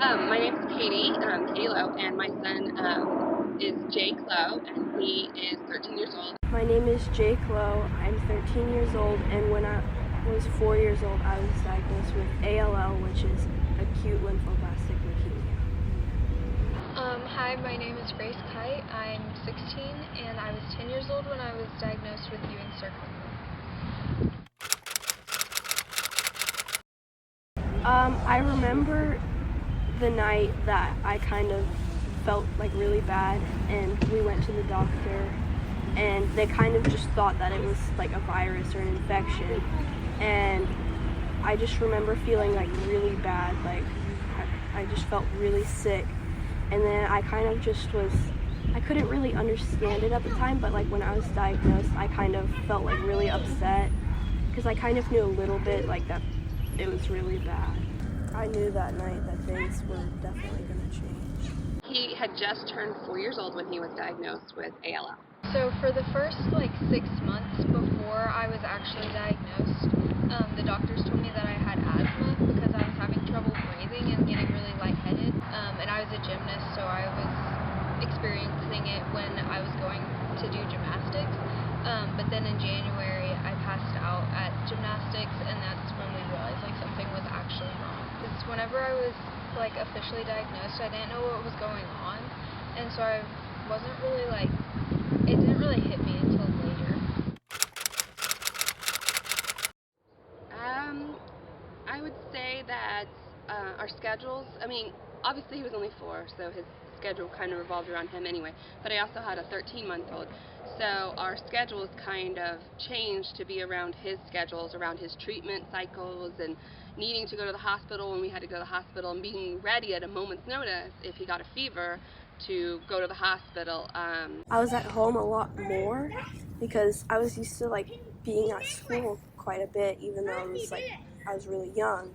My name is Katie, Katie Lowe, and my son is Jake Lowe, and he is 13 years old. My name is Jake Lowe. I'm 13 years old, and when I was 4 years old, I was diagnosed with ALL, which is acute lymphoblastic leukemia. Hi, my name is Grace Kite. I'm 16, and I was 10 years old when I was diagnosed with Ewing sarcoma. I remember the night that I kind of felt like really bad, and we went to the doctor, and they kind of just thought that it was like a virus or an infection, and I just remember feeling like really bad, like I just felt really sick, and then I kind of I couldn't really understand it at the time, but like when I was diagnosed, I kind of felt like really upset, because I kind of knew a little bit like that it was really bad. I knew that night that things were definitely going to change. He had just turned 4 years old when he was diagnosed with ALL. So for the first 6 months before I was actually diagnosed, the doctors told me that I had asthma because I was having trouble breathing and getting really lightheaded. And I was a gymnast, so I was experiencing it when I was going to do gymnastics. But then in January, I passed out at gymnastics, and that's when we realized something was actually wrong. Because whenever I was officially diagnosed, I didn't know what was going on, and so I wasn't really it didn't really hit me until later. I would say that our schedules, obviously he was only 4, so his schedule kind of revolved around him anyway, but I also had a 13-month-old, so our schedules kind of changed to be around his schedules, around his treatment cycles, and needing to go to the hospital when we had to go to the hospital, and being ready at a moment's notice if he got a fever to go to the hospital. I was at home a lot more because I was used to being at school quite a bit, even though I was really young.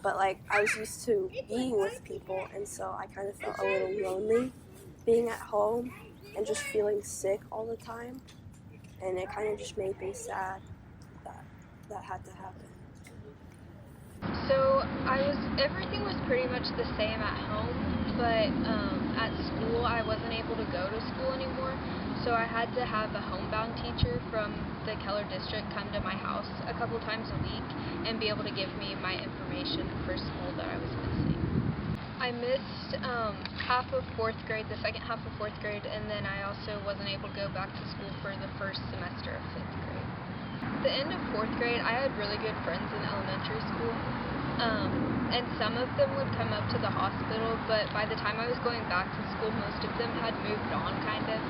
But I was used to being with people, and so I kind of felt a little lonely being at home and just feeling sick all the time. And it kind of just made me sad that that had to happen. So everything was pretty much the same at home, but at school I wasn't able to go to school anymore. So I had to have a homebound teacher from the Keller district come to my house a couple times a week and be able to give me my information for school that I was missing. I missed half of 4th grade, the second half of 4th grade, and then I also wasn't able to go back to school for the first semester of 5th grade. At the end of 4th grade, I had really good friends in elementary school, and some of them would come up to the hospital, but by the time I was going back to school, most of them had moved on, kind of,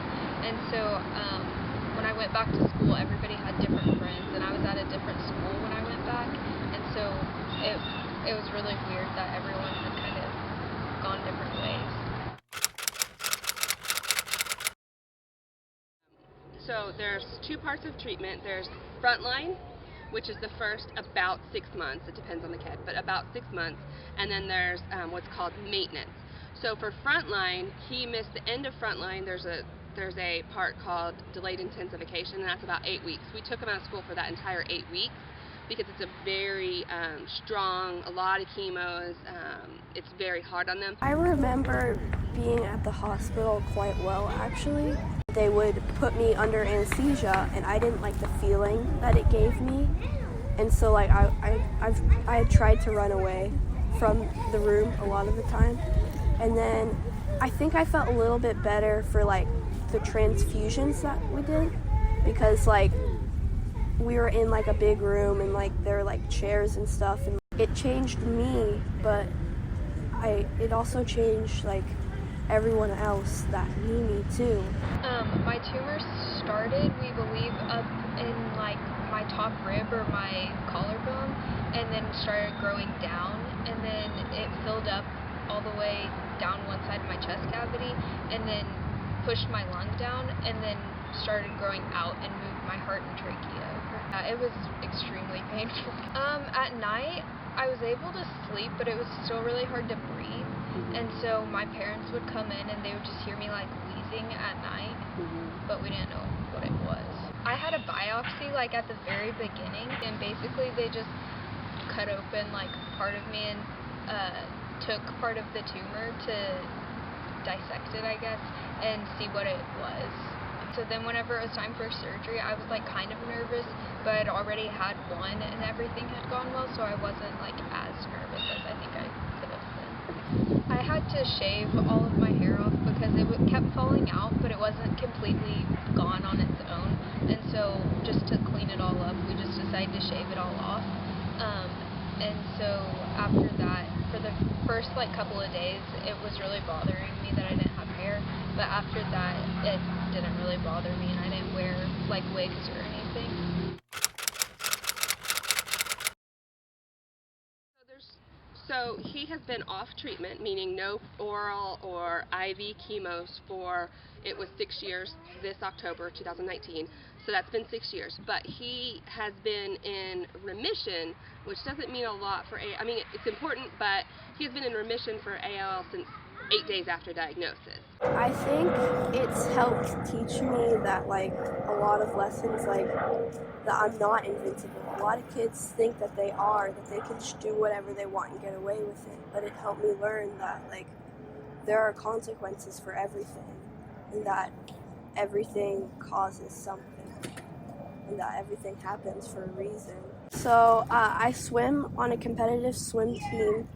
and so when I went back to school, everybody had different friends, and I was at a different school when I went back, and so it was really weird that everyone had kind of gone different ways. So there's 2 parts of treatment. There's frontline, which is the first about 6 months. It depends on the kid, but about 6 months. And then there's what's called maintenance. So for frontline, he missed the end of frontline. There's a part called delayed intensification, and that's about 8 weeks. We took him out of school for that entire 8 weeks because it's a very strong, a lot of chemos. It's very hard on them. I remember being at the hospital quite well, actually. They would put me under anesthesia, and I didn't like the feeling that it gave me. And so I had tried to run away from the room a lot of the time. And then I think I felt a little bit better for the transfusions that we did, because we were in a big room, and there were chairs and stuff, and it changed me, but it also changed everyone else that knew me too. My tumor started, we believe, up in my top rib or my collarbone, and then started growing down, and then it filled up all the way down one side of my chest cavity, and then pushed my lung down, and then started growing out and moved my heart and trachea over. It was extremely painful. At night, I was able to sleep, but it was still really hard to breathe. And so my parents would come in and they would just hear me wheezing at night, but we didn't know what it was. I had a biopsy at the very beginning, and basically they just cut open part of me and took part of the tumor to dissect it, I guess, and see what it was. So then whenever it was time for surgery, I was like kind of nervous, but I'd already had one and everything had gone well, so I wasn't like as nervous as I think I could have been. I had to shave all of my hair off because it kept falling out, but it wasn't completely gone on its own, and so just to clean it all up, we just decided to shave it all off. And so after that, for the first like couple of days, it was really bothering me that I didn't have hair, but after that, it didn't really bother me, and I didn't wear like wigs or anything. So he has been off treatment, meaning no oral or IV chemos for, it was 6 years this October 2019, so that's been 6 years. But he has been in remission, which doesn't mean a lot for I mean, it's important, but he has been in remission for ALL since 8 days after diagnosis. I think it's helped teach me that like a lot of lessons, like that I'm not invincible. A lot of kids think that they are, that they can just do whatever they want and get away with it. But it helped me learn that like there are consequences for everything, and that everything causes something, and that everything happens for a reason. So I swim on a competitive swim team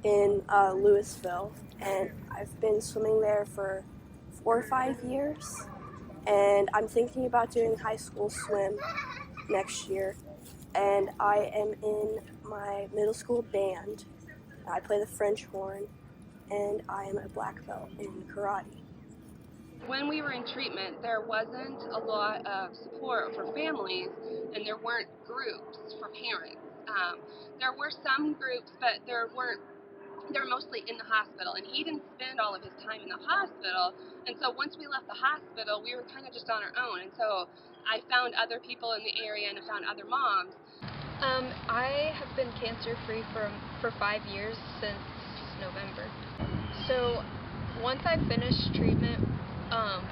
in Louisville, and I've been swimming there for 4 or 5 years, and I'm thinking about doing high school swim next year, and I am in my middle school band. I play the French horn, and I am a black belt in karate. When we were in treatment, there wasn't a lot of support for families, and there weren't groups for parents. There were some groups, but they're mostly in the hospital, and he didn't spend all of his time in the hospital, and so once we left the hospital, we were kind of just on our own, and so I found other people in the area, and I found other moms. I have been cancer-free for 5 years, since November. So once I finished treatment,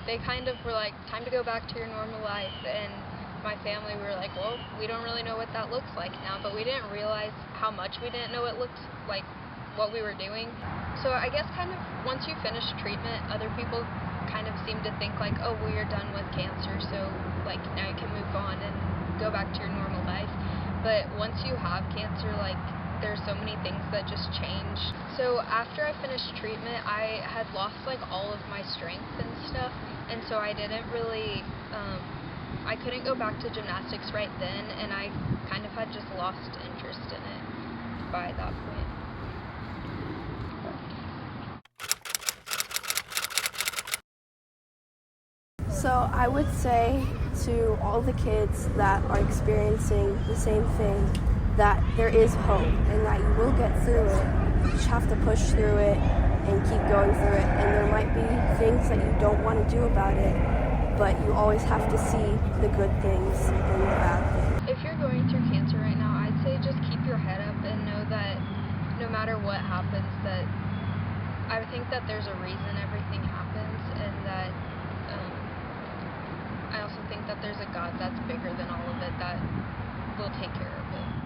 they kind of were like, time to go back to your normal life, and my family were like, well, we don't really know what that looks like now, but we didn't realize how much we didn't know it looked like, what we were doing. So I guess kind of once you finish treatment, other people kind of seem to think like, oh, well, you're done with cancer, so like now you can move on and go back to your normal life. But once you have cancer, like there's so many things that just change. So after I finished treatment, I had lost like all of my strength and stuff, and so I didn't really I couldn't go back to gymnastics right then, and I kind of had just lost interest in it by that point. So I would say to all the kids that are experiencing the same thing that there is hope and that you will get through it. You just have to push through it and keep going through it. And there might be things that you don't want to do about it, but you always have to see the good things and the bad things. If you're going through cancer right now, I'd say just keep your head up and know that no matter what happens, that I think that there's a reason everything happens, and that I also think that there's a God that's bigger than all of it that will take care of it.